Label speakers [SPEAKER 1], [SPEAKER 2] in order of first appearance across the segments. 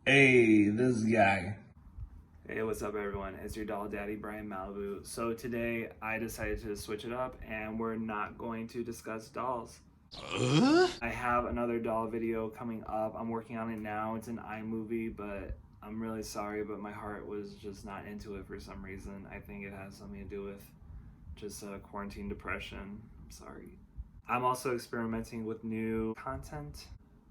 [SPEAKER 1] Hey, this guy.
[SPEAKER 2] Hey, what's up, everyone? It's your doll daddy, Brian Malibu. So today I decided to switch it up and we're not going to discuss dolls. I have another doll video coming up. I'm working on it now. It's an iMovie, but I'm really sorry, but my heart was just not into it for some reason. I think it has something to do with just quarantine depression. I'm sorry. I'm also experimenting with new content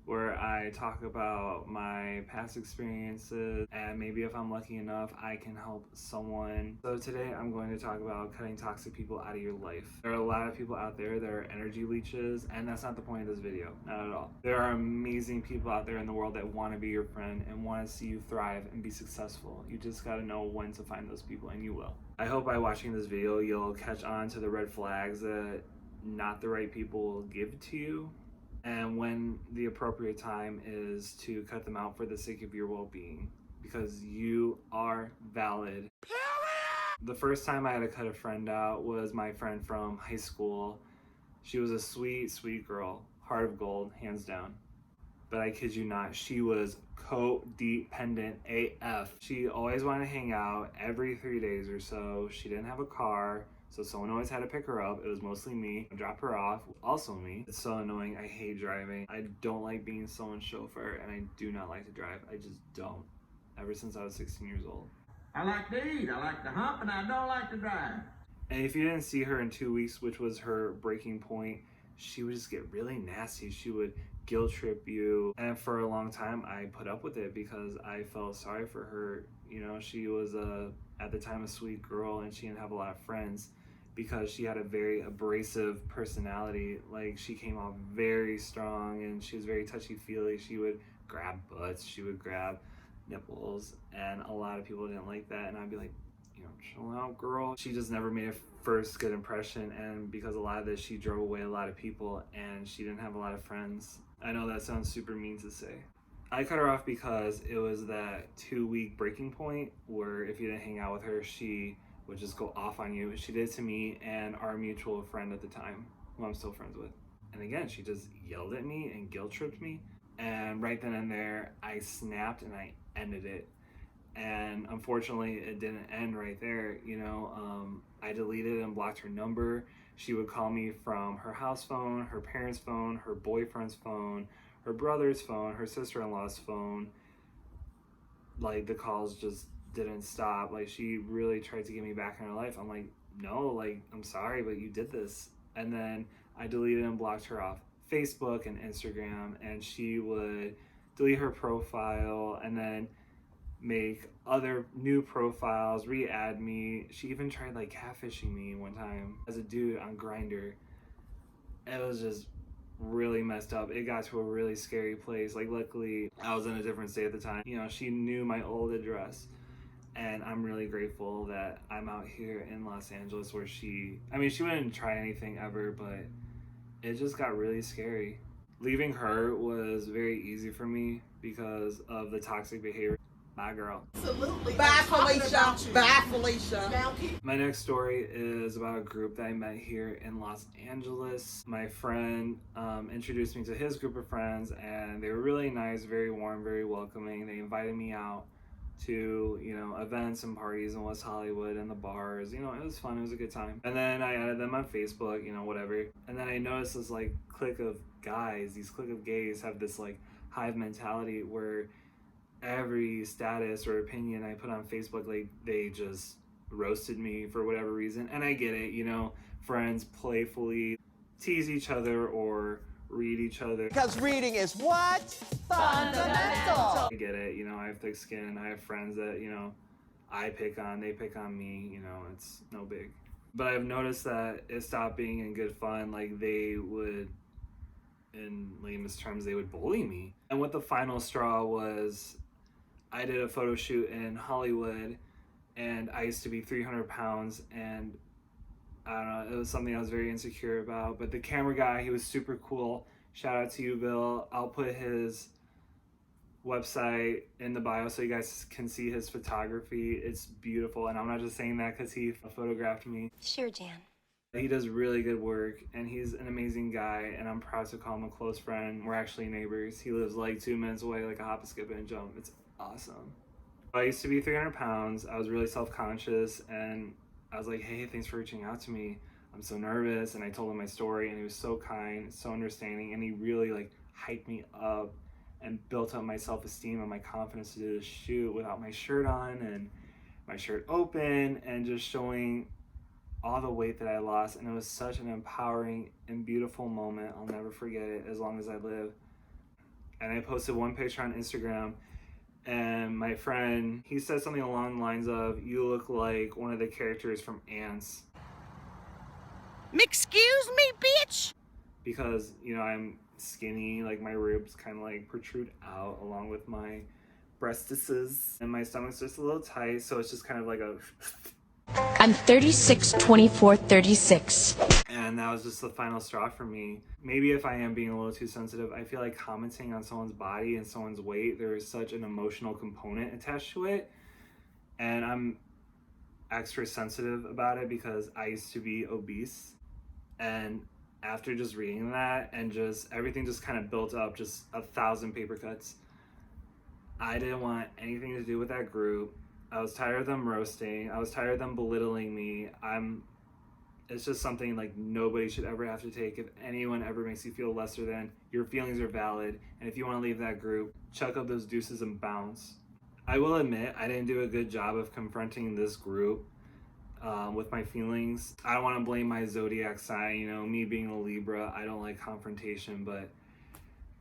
[SPEAKER 2] where I talk about my past experiences and maybe if I'm lucky enough, I can help someone. So today I'm going to talk about cutting toxic people out of your life. There are a lot of people out there that are energy leeches, and that's not the point of this video, not at all. There are amazing people out there in the world that want to be your friend and want to see you thrive and be successful. You just got to know when to find those people, and you will. I hope by watching this video, you'll catch on to the red flags that not the right people will give to you, and when the appropriate time is to cut them out for the sake of your well-being, because you are valid. The first time I had to cut a friend out was my friend from high school. She was a sweet girl, heart of gold, hands down. But I kid you not, she was codependent AF. She always wanted to hang out every 3 days or so. She didn't have a car, so someone always had to pick her up. It was mostly me. Drop her off, also me. It's so annoying. I hate driving. I don't like being someone's chauffeur, and I do not like to drive. I just don't. Ever since I was 16 years old.
[SPEAKER 3] I like to eat, I like to hump, and I don't like to drive.
[SPEAKER 2] And if you didn't see her in 2 weeks, which was her breaking point, she would just get really nasty. She would guilt trip you. And for a long time, I put up with it because I felt sorry for her. You know, she was at the time a sweet girl and she didn't have a lot of friends because she had a very abrasive personality. Like, she came off very strong and she was very touchy-feely. She would grab butts, she would grab nipples, and a lot of people didn't like that. And I'd be like, chill out, girl. She just never made a first good impression, and because a lot of this, she drove away a lot of people and she didn't have a lot of friends. I know that sounds super mean to say. I cut her off because it was that 2 week breaking point where if you didn't hang out with her, she would just go off on you. She did it to me and our mutual friend at the time, who I'm still friends with. And again, she just yelled at me and guilt tripped me. And right then and there, I snapped and I ended it. And unfortunately it didn't end right there. I deleted and blocked her number. She would call me from her house phone, her parents' phone, her boyfriend's phone, her brother's phone, her sister-in-law's phone. Like, the calls just didn't stop. Like, she really tried to get me back in her life. I'm like, no, like, I'm sorry, but you did this. And then I deleted and blocked her off Facebook and Instagram, and she would delete her profile and then make other new profiles, re-add me. She even tried like catfishing me one time as a dude on Grindr. It was just really messed up. It got to a really scary place. Like, luckily I was in a different state at the time. She knew my old address, and I'm really grateful that I'm out here in Los Angeles where she wouldn't try anything ever, but it just got really scary. Leaving her was very easy for me because of the toxic behavior. Bye, girl.
[SPEAKER 4] Absolutely. Bye, Felicia. Bye, Felicia.
[SPEAKER 2] My next story is about a group that I met here in Los Angeles. My friend introduced me to his group of friends, and they were really nice, very warm, very welcoming. They invited me out to, events and parties in West Hollywood and the bars. It was fun. It was a good time. And then I added them on Facebook, whatever. And then I noticed this like clique of guys, these clique of gays have this like hive mentality where every status or opinion I put on Facebook, like, they just roasted me for whatever reason. And I get it, friends playfully tease each other or read each other.
[SPEAKER 4] Because reading is what? Fundamental.
[SPEAKER 2] I get it, I have thick skin. I have friends that, I pick on, they pick on me, it's no big. But I've noticed that it stopped being in good fun. Like, they would, in lamest terms, they would bully me. And what the final straw was, I did a photo shoot in Hollywood, and I used to be 300 pounds, and I don't know, it was something I was very insecure about. But the camera guy, he was super cool. Shout out to you, Bill. I'll put his website in the bio so you guys can see his photography. It's beautiful, and I'm not just saying that because he photographed me.
[SPEAKER 5] Sure, Jan.
[SPEAKER 2] He does really good work, and he's an amazing guy, and I'm proud to call him a close friend. We're actually neighbors. He lives like 2 minutes away, like a hop, a skip, and a jump. It's awesome. I used to be 300 pounds. I was really self-conscious, and I was like, hey, thanks for reaching out to me. I'm so nervous. And I told him my story, and he was so kind, so understanding, and he really like hyped me up and built up my self-esteem and my confidence to do this shoot without my shirt on and my shirt open, and just showing all the weight that I lost. And it was such an empowering and beautiful moment. I'll never forget it as long as I live. And I posted one picture on Instagram, and my friend, he said something along the lines of, you look like one of the characters from Ants.
[SPEAKER 4] Excuse me, bitch!
[SPEAKER 2] Because, you know, I'm skinny, like my ribs kind of like protrude out along with my breastises, and my stomach's just a little tight, so it's just kind of like a
[SPEAKER 5] I'm 36, 24, 36.
[SPEAKER 2] and that was just the final straw for me. Maybe if I am being a little too sensitive, I feel like commenting on someone's body and someone's weight, there is such an emotional component attached to it, and I'm extra sensitive about it because I used to be obese. And after just reading that and just everything just kind of built up, just 1,000 paper cuts, I didn't want anything to do with that group. I was tired of them roasting. I was tired of them belittling me. It's just something like nobody should ever have to take. If anyone ever makes you feel lesser than, your feelings are valid. And if you want to leave that group, chuck up those deuces and bounce. I will admit, I didn't do a good job of confronting this group with my feelings. I don't want to blame my zodiac sign, you know, me being a Libra. I don't like confrontation, but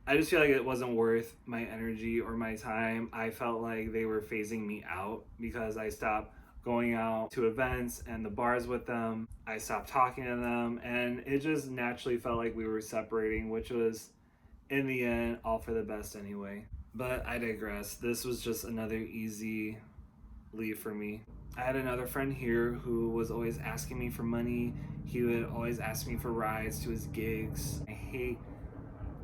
[SPEAKER 2] I just feel like it wasn't worth my energy or my time. I felt like they were phasing me out because I stopped going out to events and the bars with them. I stopped talking to them, and it just naturally felt like we were separating, which was, in the end, all for the best anyway. But I digress. This was just another easy leave for me. I had another friend here who was always asking me for money. He would always ask me for rides to his gigs. I hate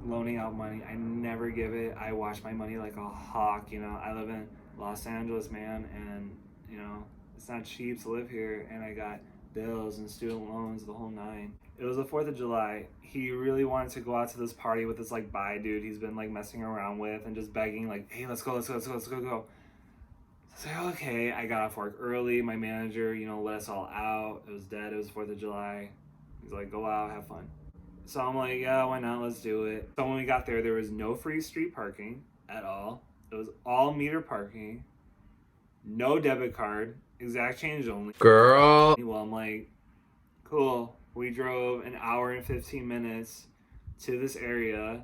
[SPEAKER 2] loaning out money. I never give it. I watch my money like a hawk. You know, I live in Los Angeles, man, and you know, it's not cheap to live here, and I got bills and student loans, the whole nine. It was the 4th of July. He really wanted to go out to this party with this like bi dude he's been like messing around with and just begging like, hey, let's go. So I was like, okay. I got off work early. My manager, you know, let us all out. It was dead. It was 4th of July. He's like, go out, have fun. So I'm like, yeah, why not? Let's do it. So when we got there was no free street parking at all. It was all meter parking, no debit card, exact change only.
[SPEAKER 1] Girl.
[SPEAKER 2] Well, I'm like, cool. We drove an hour and 15 minutes to this area.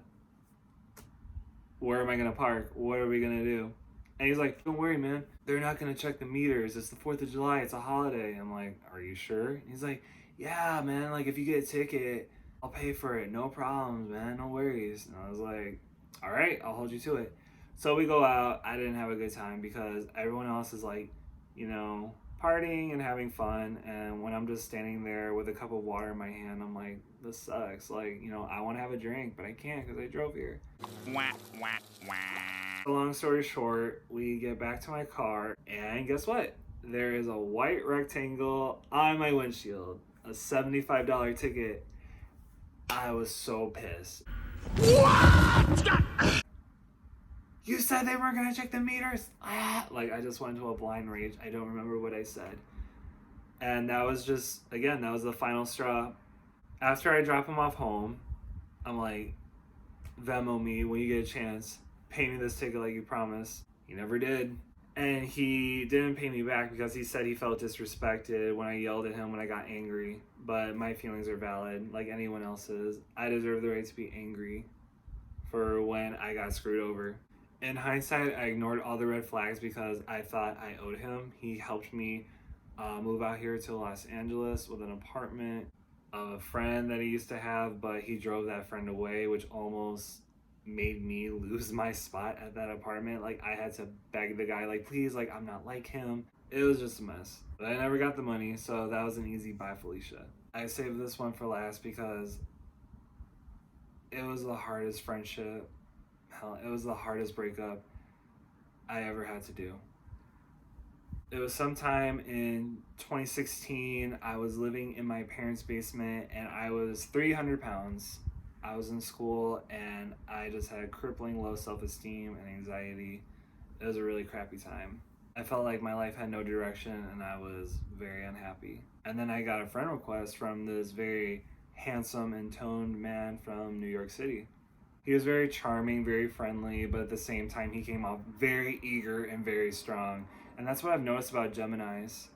[SPEAKER 2] Where am I gonna park? What are we gonna do? And he's like, don't worry, man. They're not gonna check the meters. It's the 4th of July. It's a holiday. I'm like, are you sure? And he's like, yeah, man. Like, if you get a ticket, I'll pay for it. No problems, man. No worries. And I was like, all right, I'll hold you to it. So we go out. I didn't have a good time because everyone else is like, you know, partying and having fun. And when I'm just standing there with a cup of water in my hand, I'm like, this sucks. Like, you know, I want to have a drink, but I can't because I drove here. Long story short, we get back to my car, and guess what? There is a white rectangle on my windshield, a $75 ticket. I was so pissed. What? You said they weren't gonna check the meters. Like, I just went into a blind rage. I don't remember what I said. And that was just, again, that was the final straw. After I drop him off home, I'm like, Venmo me when you get a chance. Pay me this ticket like you promised. He never did. And he didn't pay me back because he said he felt disrespected when I yelled at him when I got angry. But my feelings are valid, like anyone else's. I deserve the right to be angry for when I got screwed over. In hindsight, I ignored all the red flags because I thought I owed him. He helped me move out here to Los Angeles with an apartment, a friend that he used to have, but he drove that friend away, which almost made me lose my spot at that apartment. Like, I had to beg the guy, like, please, like, I'm not like him. It was just a mess. But I never got the money, so that was an easy bye, Felicia. I saved this one for last because it was the hardest friendship. Hell, it was the hardest breakup I ever had to do. It was sometime in 2016. I was living in my parents' basement, and I was 300 pounds. I was in school, and I just had crippling low self-esteem and anxiety. It was a really crappy time. I felt like my life had no direction and I was very unhappy. And then I got a friend request from this very handsome and toned man from New York City. He was very charming, very friendly, but at the same time, he came off very eager and very strong. And that's what I've noticed about Geminis.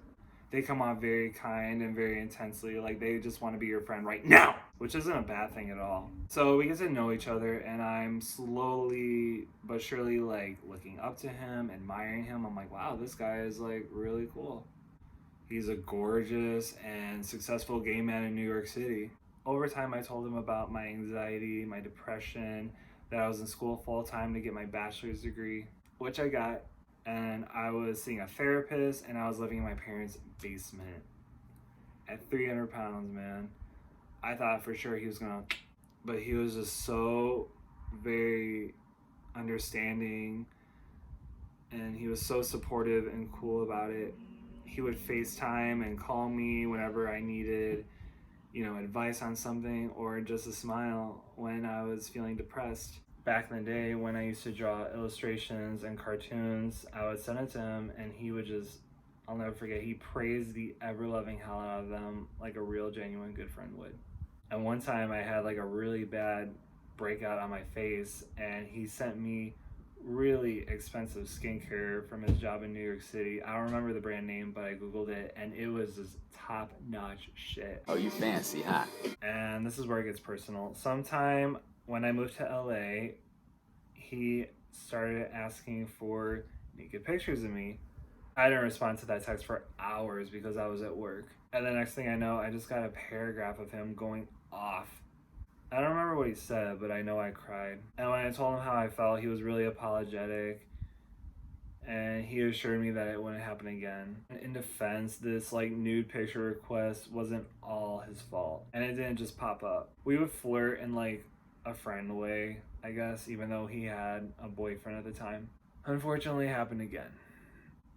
[SPEAKER 2] They come off very kind and very intensely, like they just want to be your friend right now, which isn't a bad thing at all. So we get to know each other, and I'm slowly but surely like looking up to him, admiring him. I'm like, wow, this guy is like really cool. He's a gorgeous and successful gay man in New York City. Over time, I told him about my anxiety, my depression, that I was in school full time to get my bachelor's degree, which I got. And I was seeing a therapist, and I was living in my parents' basement at 300 pounds, man. I thought for sure he was gonna, but he was just so very understanding, and he was so supportive and cool about it. He would FaceTime and call me whenever I needed, advice on something or just a smile when I was feeling depressed. Back in the day when I used to draw illustrations and cartoons, I would send it to him and he would just, I'll never forget, he praised the ever-loving hell out of them like a real, genuine good friend would. And one time I had like a really bad breakout on my face and he sent me really expensive skincare from his job in New York City. I don't remember the brand name, but I googled it and it was just top-notch shit.
[SPEAKER 6] Oh, you fancy, huh?
[SPEAKER 2] And this is where it gets personal. Sometime when I moved to LA, he started asking for naked pictures of me. I didn't respond to that text for hours because I was at work. And the next thing I know, I just got a paragraph of him going off. I don't remember what he said, but I know I cried. And when I told him how I felt, he was really apologetic. And he assured me that it wouldn't happen again. In defense, this like nude picture request wasn't all his fault. And it didn't just pop up. We would flirt in like a friend way, I guess, even though he had a boyfriend at the time. Unfortunately, it happened again.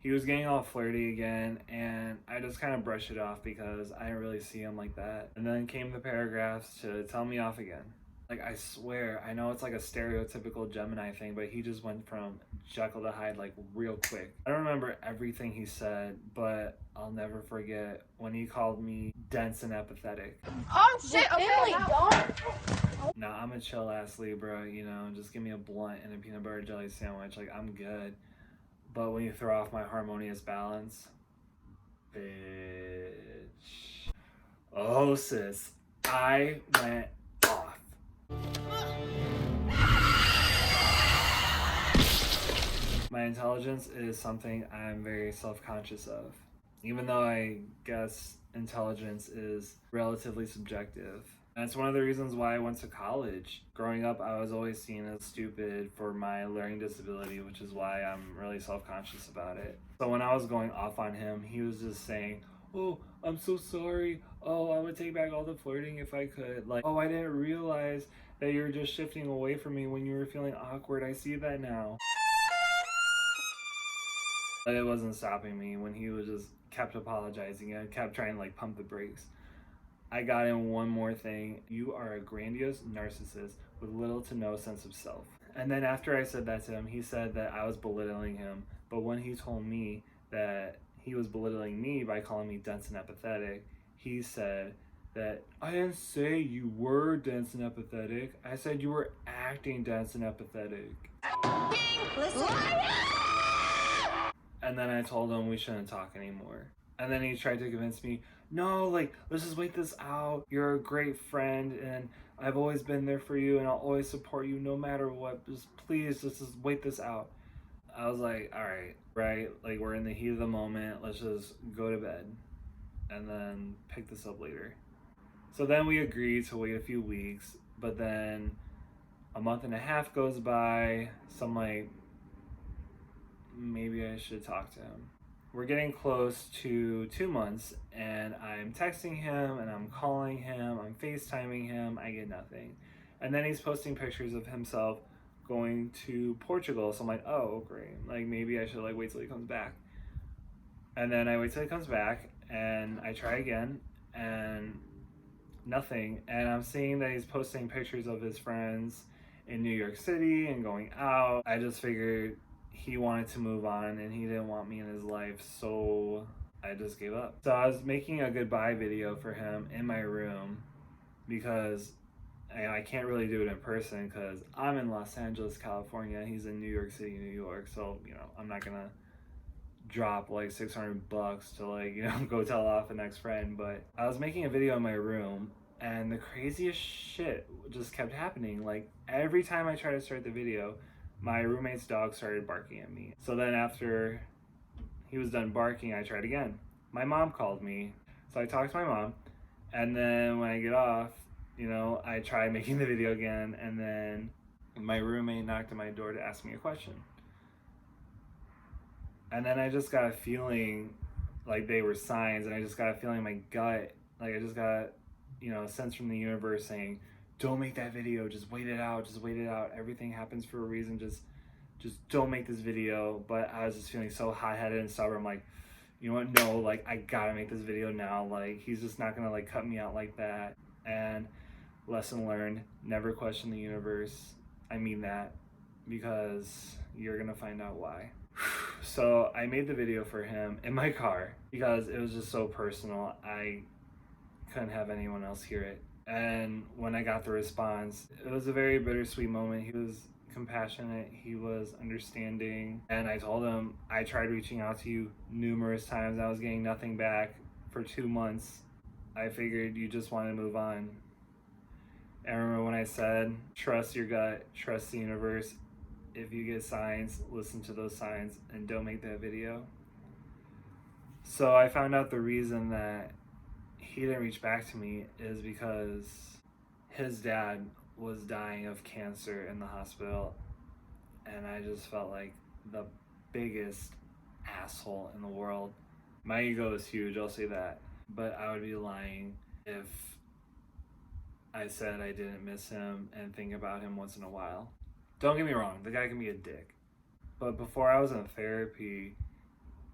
[SPEAKER 2] He was getting all flirty again, and I just kind of brushed it off because I didn't really see him like that. And then came the paragraphs to tell me off again. Like, I swear, I know it's like a stereotypical Gemini thing, but he just went from Jekyll to Hyde like real quick. I don't remember everything he said, but I'll never forget when he called me dense and apathetic.
[SPEAKER 4] Oh shit, okay.
[SPEAKER 2] Nah, I'm a chill ass Libra, just give me a blunt and a peanut butter jelly sandwich, like I'm good. But when you throw off my harmonious balance, bitch. Oh sis, I went off. My intelligence is something I'm very self-conscious of. Even though I guess intelligence is relatively subjective. And it's one of the reasons why I went to college. Growing up, I was always seen as stupid for my learning disability, which is why I'm really self-conscious about it. So when I was going off on him, he was just saying, oh, I'm so sorry. Oh, I would take back all the flirting if I could. Like, oh, I didn't realize that you were just shifting away from me when you were feeling awkward. I see that now. But it wasn't stopping me when he was just kept apologizing and kept trying to like pump the brakes. I got in one more thing. You are a grandiose narcissist with little to no sense of self. And then after I said that to him, he said that I was belittling him. But when he told me that he was belittling me by calling me dense and apathetic, he said that I didn't say you were dense and apathetic. I said you were acting dense and apathetic.
[SPEAKER 4] Listen.
[SPEAKER 2] And then I told him we shouldn't talk anymore. And then he tried to convince me, no, like, let's just wait this out. You're a great friend, and I've always been there for you, and I'll always support you no matter what. Just please, just wait this out. I was like, all right, like, we're in the heat of the moment. Let's just go to bed and then pick this up later. So then we agreed to wait a few weeks, but then a month and a half goes by. So I'm like, maybe I should talk to him. We're getting close to 2 months, and I'm texting him, and I'm calling him, I'm FaceTiming him, I get nothing. And then he's posting pictures of himself going to Portugal, so I'm like, oh, great. Like, maybe I should, like, wait till he comes back. And then I wait till he comes back, and I try again, and nothing. And I'm seeing that he's posting pictures of his friends in New York City and going out. I just figured he wanted to move on and he didn't want me in his life, so I just gave up. So I was making a goodbye video for him in my room because I can't really do it in person because I'm in Los Angeles, California. He's in New York City, New York. So, you know, I'm not gonna drop like $600 to like, you know, go tell off an ex-friend. But I was making a video in my room and the craziest shit just kept happening. Like every time I tried to start the video, my roommate's dog started barking at me. So then after he was done barking, I tried again. My mom called me. So I talked to my mom, and then when I get off, you know, I try making the video again, and then my roommate knocked on my door to ask me a question. And then I just got a feeling like they were signs, and I just got a feeling in my gut, like I just got, you know, a sense from the universe saying, don't make that video, just wait it out, everything happens for a reason, just don't make this video. But I was just feeling so hot-headed and stubborn. I'm like, you know what, no, like I gotta make this video now. Like he's just not gonna like cut me out like that. And lesson learned, never question the universe. I mean that, because you're gonna find out why. So I made the video for him in my car because it was just so personal. I couldn't have anyone else hear it. And when I got the response, it was a very bittersweet moment. He was compassionate, he was understanding, and I told him I tried reaching out to you numerous times. I was getting nothing back for 2 months. I figured you just want to move on. And I remember when I said, trust your gut, trust the universe. If you get signs, listen to those signs and don't make that video. So I found out the reason that he didn't reach back to me is because his dad was dying of cancer in the hospital, and I just felt like the biggest asshole in the world. My ego is huge, I'll say that, but I would be lying if I said I didn't miss him and think about him once in a while. Don't get me wrong, the guy can be a dick, but before I was in therapy,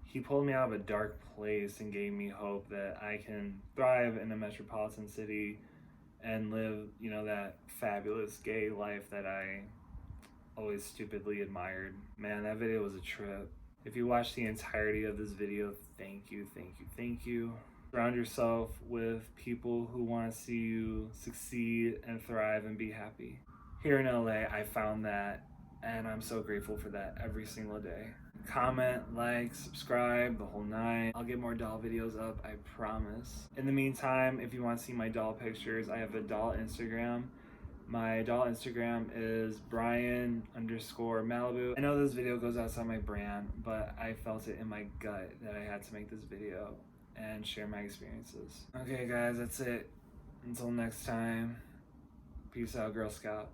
[SPEAKER 2] he pulled me out of a dark place and gave me hope that I can thrive in a metropolitan city and live, you know, that fabulous gay life that I always stupidly admired. Man, that video was a trip. If you watch the entirety of this video, thank you, thank you, thank you. Surround yourself with people who want to see you succeed and thrive and be happy. Here in LA, I found that, and I'm so grateful for that every single day. Comment, like, subscribe, the whole nine. I'll get more doll videos up, I promise. In the meantime, if you want to see my doll pictures, I have a doll Instagram. My doll Instagram is Brian_Malibu. I know this video goes outside my brand, but I felt it in my gut that I had to make this video and share my experiences. Okay guys, that's it. Until next time, peace out, Girl Scout.